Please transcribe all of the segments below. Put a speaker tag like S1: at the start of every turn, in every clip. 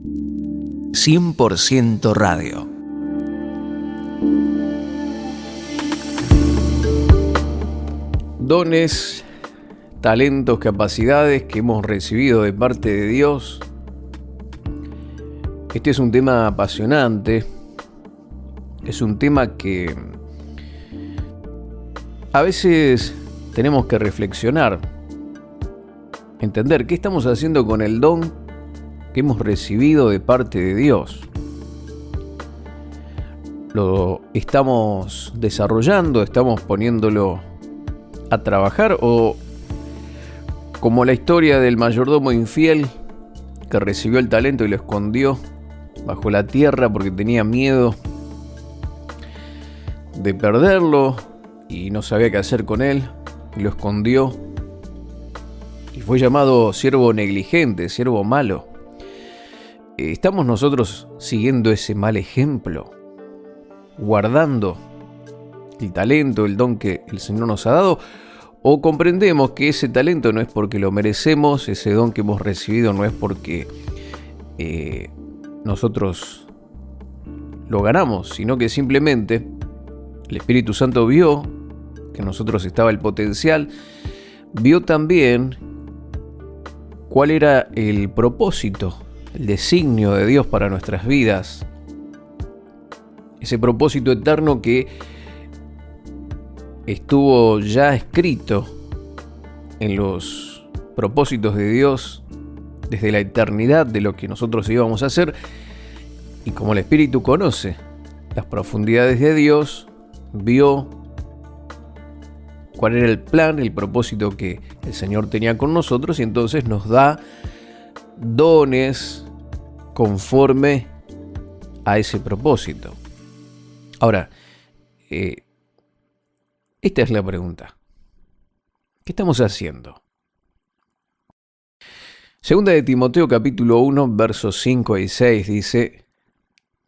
S1: 100% Radio.
S2: Dones, talentos, capacidades que hemos recibido de parte de Dios. Este es un tema apasionante. Es un tema que a veces tenemos que reflexionar, entender qué estamos haciendo con el don que hemos recibido de parte de Dios. ¿Lo estamos desarrollando? ¿Estamos poniéndolo a trabajar? ¿O como la historia del mayordomo infiel que recibió el talento y lo escondió bajo la tierra porque tenía miedo de perderlo y no sabía qué hacer con él, y lo escondió y fue llamado siervo negligente, siervo malo? ¿Estamos nosotros siguiendo ese mal ejemplo? ¿Guardando el talento, el don que el Señor nos ha dado? ¿O comprendemos que ese talento no es porque lo merecemos, ese don que hemos recibido no es porque nosotros lo ganamos, sino que simplemente el Espíritu Santo vio que en nosotros estaba el potencial, vio también cuál era el propósito, el designio de Dios para nuestras vidas, ese propósito eterno que estuvo ya escrito en los propósitos de Dios desde la eternidad de lo que nosotros íbamos a hacer. Y como el Espíritu conoce las profundidades de Dios, vio cuál era el plan, el propósito que el Señor tenía con nosotros, y entonces nos da dones conforme a ese propósito. Ahora, esta es la pregunta. ¿Qué estamos haciendo? Segunda de Timoteo capítulo 1, versos 5 y 6 dice: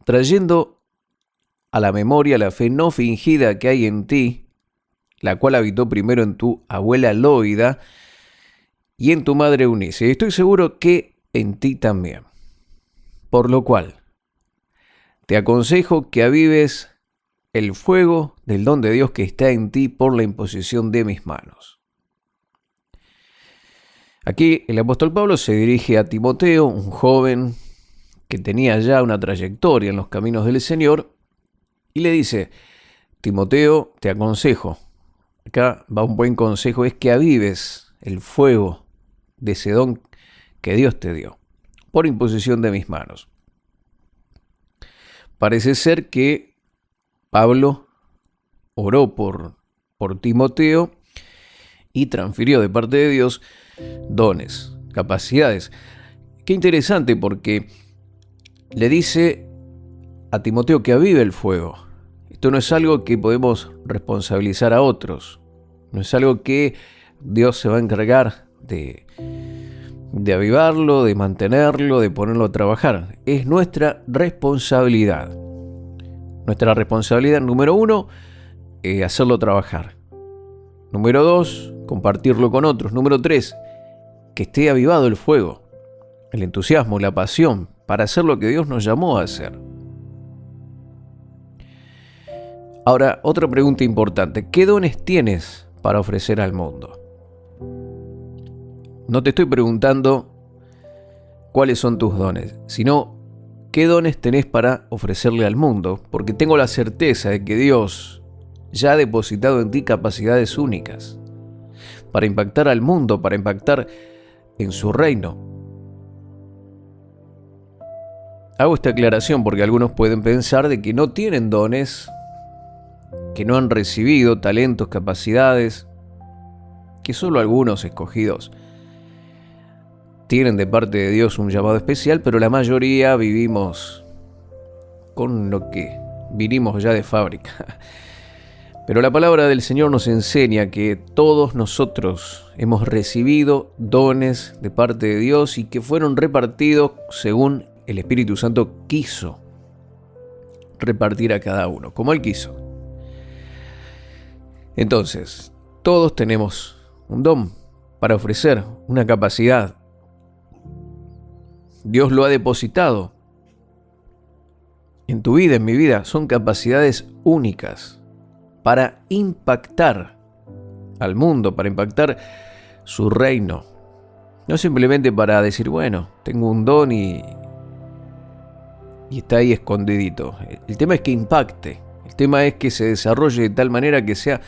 S2: trayendo a la memoria la fe no fingida que hay en ti, la cual habitó primero en tu abuela Loida y en tu madre Eunice, y estoy seguro que en ti también. Por lo cual, te aconsejo que avives el fuego del don de Dios que está en ti por la imposición de mis manos. Aquí el apóstol Pablo se dirige a Timoteo, un joven que tenía ya una trayectoria en los caminos del Señor, y le dice: Timoteo, te aconsejo, acá va un buen consejo, es que avives el fuego de ese don que Dios te dio, por imposición de mis manos. Parece ser que Pablo oró por Timoteo y transfirió de parte de Dios dones, capacidades. Qué interesante, porque le dice a Timoteo que avive el fuego. Esto no es algo que podemos responsabilizar a otros. No es algo que Dios se va a encargar de avivarlo, de mantenerlo, de ponerlo a trabajar. Es nuestra responsabilidad. Nuestra responsabilidad, número 1, hacerlo trabajar. Número 2, compartirlo con otros. Número 3, que esté avivado el fuego, el entusiasmo, la pasión, para hacer lo que Dios nos llamó a hacer. Ahora, otra pregunta importante: ¿qué dones tienes para ofrecer al mundo? No te estoy preguntando cuáles son tus dones, sino qué dones tenés para ofrecerle al mundo, porque tengo la certeza de que Dios ya ha depositado en ti capacidades únicas para impactar al mundo, para impactar en su reino. Hago esta aclaración porque algunos pueden pensar de que no tienen dones, que no han recibido talentos, capacidades, que solo algunos escogidos tienen de parte de Dios un llamado especial, pero la mayoría vivimos con lo que vinimos ya de fábrica. Pero la palabra del Señor nos enseña que todos nosotros hemos recibido dones de parte de Dios y que fueron repartidos según el Espíritu Santo quiso repartir a cada uno, como Él quiso. Entonces, todos tenemos un don para ofrecer, una capacidad. Dios lo ha depositado en tu vida, en mi vida. Son capacidades únicas para impactar al mundo, para impactar su reino. No simplemente para decir, bueno, tengo un don y está ahí escondidito. El tema es que impacte. El tema es que se desarrolle de tal manera que sea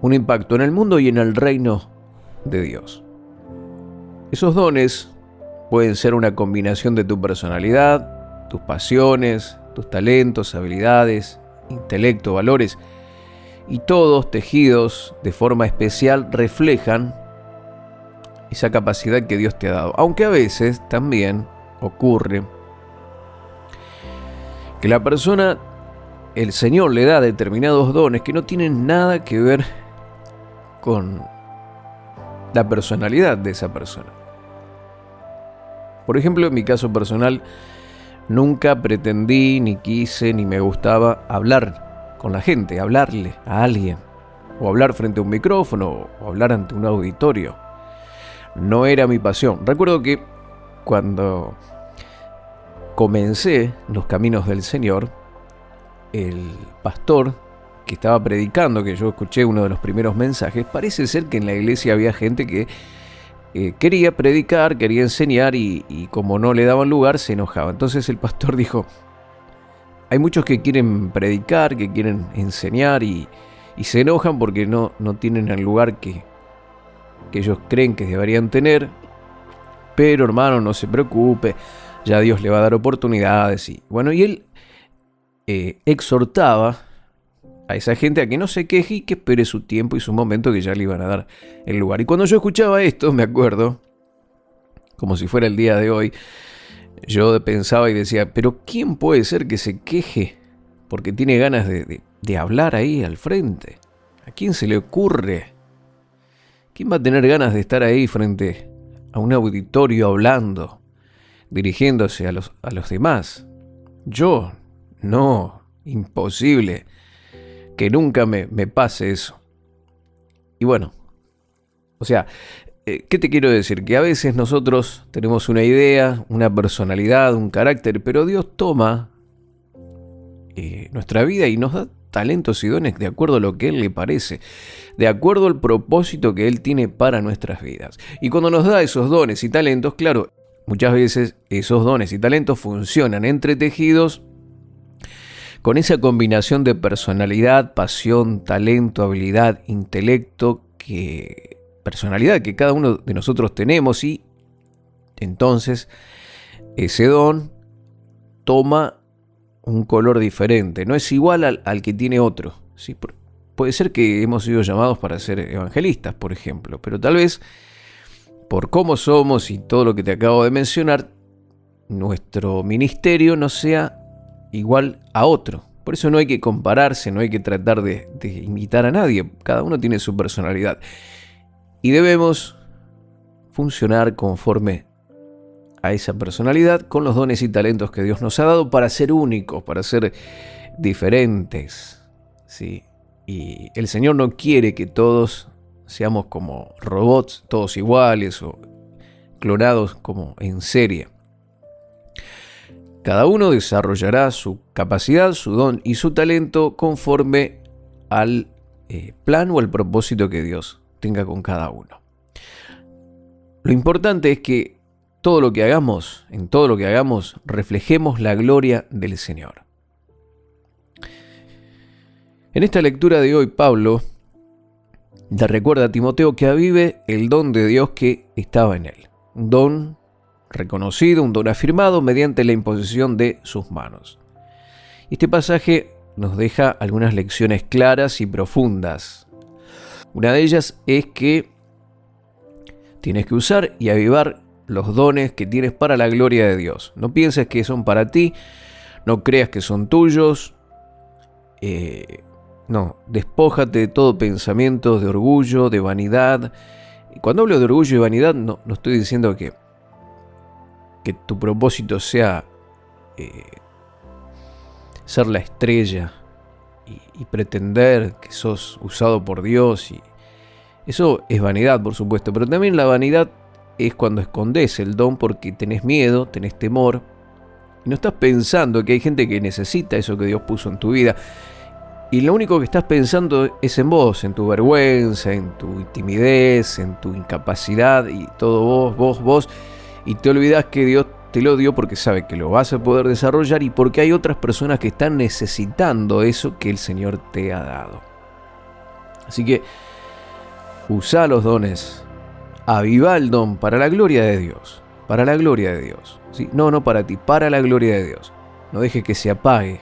S2: un impacto en el mundo y en el reino de Dios. Esos dones pueden ser una combinación de tu personalidad, tus pasiones, tus talentos, habilidades, intelecto, valores, y todos tejidos de forma especial reflejan esa capacidad que Dios te ha dado. Aunque a veces también ocurre que la persona, el Señor le da determinados dones que no tienen nada que ver con la personalidad de esa persona. Por ejemplo, en mi caso personal, nunca pretendí, ni quise, ni me gustaba hablar con la gente, hablarle a alguien, o hablar frente a un micrófono, o hablar ante un auditorio. No era mi pasión. Recuerdo que cuando comencé los caminos del Señor, el pastor que estaba predicando, que yo escuché uno de los primeros mensajes, parece ser que en la iglesia había gente que quería predicar, quería enseñar y como no le daban lugar se enojaba. Entonces el pastor dijo, hay muchos que quieren predicar, que quieren enseñar y se enojan porque no tienen el lugar que ellos creen que deberían tener. Pero hermano, no se preocupe, ya Dios le va a dar oportunidades. Y bueno, y él exhortaba a esa gente a que no se queje y que espere su tiempo y su momento, que ya le iban a dar el lugar. Y cuando yo escuchaba esto, me acuerdo, como si fuera el día de hoy, yo pensaba y decía, pero ¿quién puede ser que se queje porque tiene ganas de hablar ahí al frente? ¿A quién se le ocurre? ¿Quién va a tener ganas de estar ahí frente a un auditorio hablando, dirigiéndose a los demás? Yo, no, imposible. Que nunca me pase eso. Y bueno, o sea, ¿qué te quiero decir? Que a veces nosotros tenemos una idea, una personalidad, un carácter, pero Dios toma nuestra vida y nos da talentos y dones de acuerdo a lo que Él le parece, de acuerdo al propósito que Él tiene para nuestras vidas. Y cuando nos da esos dones y talentos, claro, muchas veces esos dones y talentos funcionan entretejidos con esa combinación de personalidad, pasión, talento, habilidad, intelecto, personalidad que cada uno de nosotros tenemos, y entonces ese don toma un color diferente, no es igual al que tiene otro. ¿Sí? Puede ser que hemos sido llamados para ser evangelistas, por ejemplo, pero tal vez por cómo somos y todo lo que te acabo de mencionar, nuestro ministerio no sea igual a otro. Por eso no hay que compararse, no hay que tratar de imitar a nadie. Cada uno tiene su personalidad. Y debemos funcionar conforme a esa personalidad, con los dones y talentos que Dios nos ha dado para ser únicos, para ser diferentes. ¿Sí? Y el Señor no quiere que todos seamos como robots, todos iguales o clonados como en serie. Cada uno desarrollará su capacidad, su don y su talento conforme al plan o al propósito que Dios tenga con cada uno. Lo importante es que en todo lo que hagamos, reflejemos la gloria del Señor. En esta lectura de hoy, Pablo le recuerda a Timoteo que avive el don de Dios que estaba en él. Un don reconocido, un don afirmado mediante la imposición de sus manos. Este pasaje nos deja algunas lecciones claras y profundas. Una de ellas es que tienes que usar y avivar los dones que tienes para la gloria de Dios. No pienses que son para ti, no creas que son tuyos. No, despójate de todo pensamiento de orgullo, de vanidad. Y cuando hablo de orgullo y vanidad, no estoy diciendo que tu propósito sea ser la estrella y pretender que sos usado por Dios. Y eso es vanidad, por supuesto, pero también la vanidad es cuando escondes el don porque tenés miedo, tenés temor, y no estás pensando que hay gente que necesita eso que Dios puso en tu vida. Y lo único que estás pensando es en vos, en tu vergüenza, en tu timidez, en tu incapacidad y todo vos. Y te olvidás que Dios te lo dio porque sabe que lo vas a poder desarrollar y porque hay otras personas que están necesitando eso que el Señor te ha dado. Así que usá los dones, avivá el don para la gloria de Dios, para la gloria de Dios. ¿Sí? No para ti, para la gloria de Dios. No dejes que se apague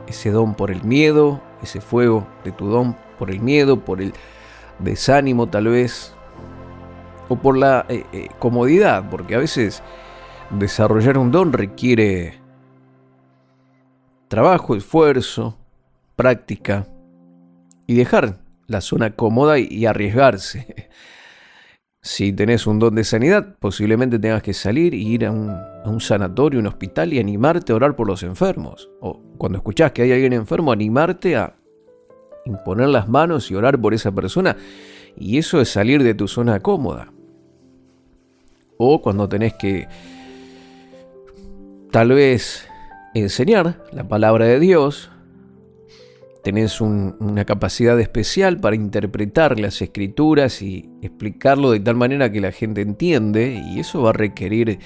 S2: ese don por el miedo, ese fuego de tu don por el miedo, por el desánimo tal vez, o por la comodidad, porque a veces desarrollar un don requiere trabajo, esfuerzo, práctica y dejar la zona cómoda y arriesgarse. Si tenés un don de sanidad, posiblemente tengas que salir e ir a un sanatorio, un hospital y animarte a orar por los enfermos. O cuando escuchás que hay alguien enfermo, animarte a imponer las manos y orar por esa persona. Y eso es salir de tu zona cómoda. O cuando tenés que tal vez enseñar la palabra de Dios, tenés una capacidad especial para interpretar las escrituras y explicarlo de tal manera que la gente entiende, y eso va a requerir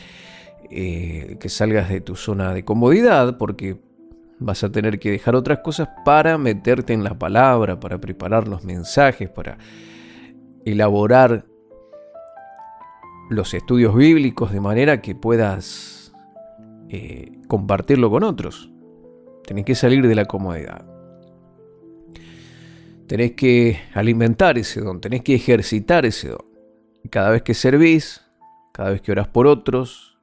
S2: que salgas de tu zona de comodidad, porque vas a tener que dejar otras cosas para meterte en la palabra, para preparar los mensajes, para elaborar los estudios bíblicos de manera que puedas compartirlo con otros. Tenés que salir de la comodidad. Tenés que alimentar ese don, tenés que ejercitar ese don. Y cada vez que servís, cada vez que orás por otros,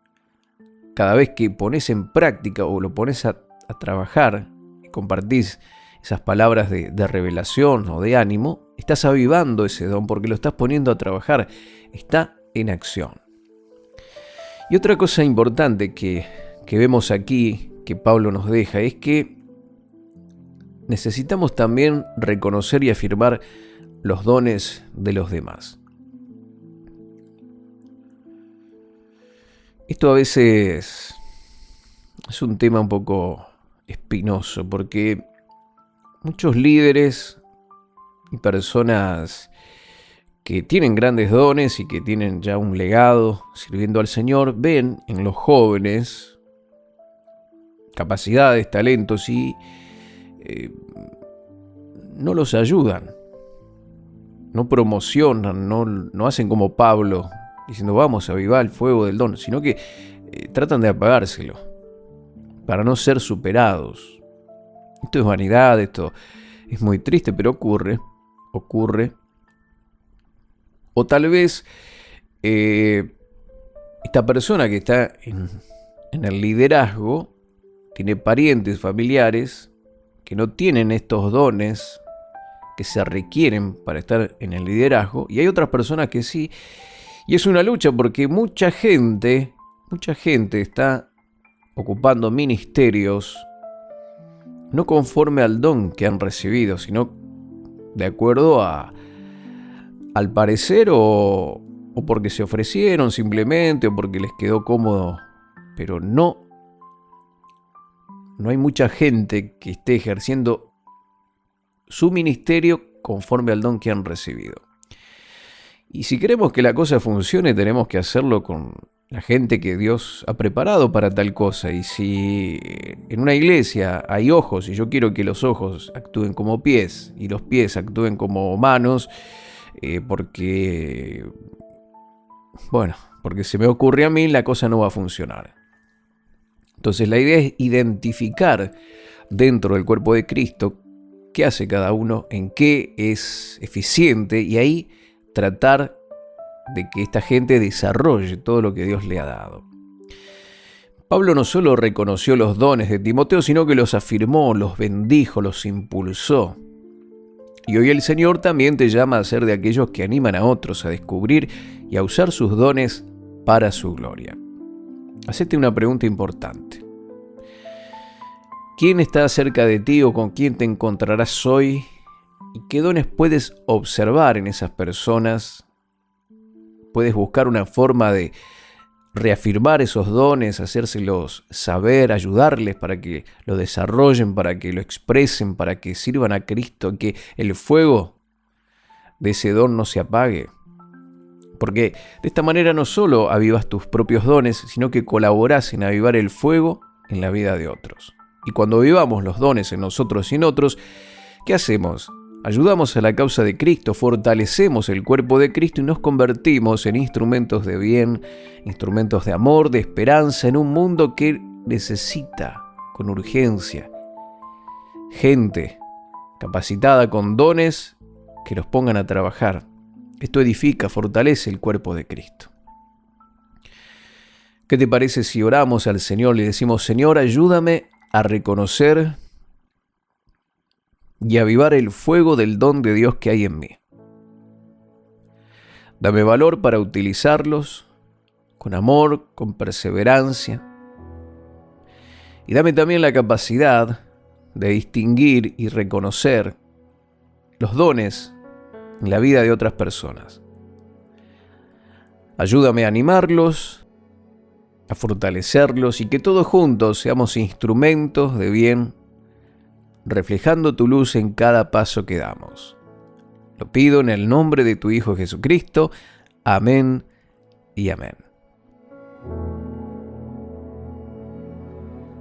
S2: cada vez que pones en práctica o lo pones a trabajar y compartís esas palabras de revelación o de ánimo, estás avivando ese don porque lo estás poniendo a trabajar, está en acción. Y otra cosa importante que vemos aquí, que Pablo nos deja, es que necesitamos también reconocer y afirmar los dones de los demás. Esto a veces es un tema un poco espinoso porque muchos líderes y personas que tienen grandes dones y que tienen ya un legado sirviendo al Señor ven en los jóvenes capacidades, talentos y no los ayudan, no promocionan, no hacen como Pablo diciendo vamos a avivar el fuego del don, sino que tratan de apagárselo para no ser superados. Esto es vanidad, esto es muy triste, pero ocurre. O tal vez esta persona que está en el liderazgo tiene parientes, familiares que no tienen estos dones que se requieren para estar en el liderazgo, y hay otras personas que sí, y es una lucha porque mucha gente está ocupando ministerios no conforme al don que han recibido, sino de acuerdo al parecer o porque se ofrecieron simplemente o porque les quedó cómodo, pero no hay mucha gente que esté ejerciendo su ministerio conforme al don que han recibido. Y si queremos que la cosa funcione, tenemos que hacerlo con la gente que Dios ha preparado para tal cosa. Y si en una iglesia hay ojos y yo quiero que los ojos actúen como pies y los pies actúen como manos, porque se me ocurre a mí, la cosa no va a funcionar. Entonces la idea es identificar dentro del cuerpo de Cristo qué hace cada uno, en qué es eficiente, y ahí tratar de que esta gente desarrolle todo lo que Dios le ha dado. Pablo no solo reconoció los dones de Timoteo, sino que los afirmó, los bendijo, los impulsó. Y hoy el Señor también te llama a ser de aquellos que animan a otros a descubrir y a usar sus dones para su gloria. Hacete una pregunta importante. ¿Quién está cerca de ti o con quién te encontrarás hoy? ¿Y qué dones puedes observar en esas personas puedes buscar una forma de reafirmar esos dones, hacérselos saber, ayudarles para que lo desarrollen, para que lo expresen, para que sirvan a Cristo, que el fuego de ese don no se apague. Porque de esta manera no solo avivas tus propios dones, sino que colaborás en avivar el fuego en la vida de otros. Y cuando avivamos los dones en nosotros y en otros, ¿qué hacemos? Ayudamos a la causa de Cristo, fortalecemos el cuerpo de Cristo y nos convertimos en instrumentos de bien, instrumentos de amor, de esperanza, en un mundo que necesita con urgencia gente capacitada con dones que los pongan a trabajar. Esto edifica, fortalece el cuerpo de Cristo. ¿Qué te parece si oramos al Señor y le decimos: Señor, ayúdame a reconocer y avivar el fuego del don de Dios que hay en mí? Dame valor para utilizarlos con amor, con perseverancia. Y dame también la capacidad de distinguir y reconocer los dones en la vida de otras personas. Ayúdame a animarlos, a fortalecerlos y que todos juntos seamos instrumentos de bien, reflejando tu luz en cada paso que damos. Lo pido en el nombre de tu Hijo Jesucristo. Amén y amén.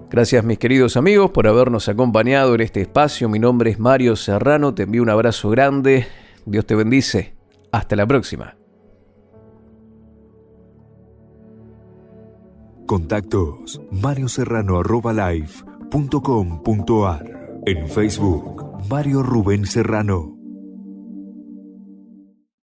S2: Gracias, mis queridos amigos, por habernos acompañado en este espacio. Mi nombre es Mario Serrano. Te envío un abrazo grande. Dios te bendice. Hasta la próxima.
S3: Contactos: marioserrano@live.com.ar. En Facebook, Mario Rubén Serrano.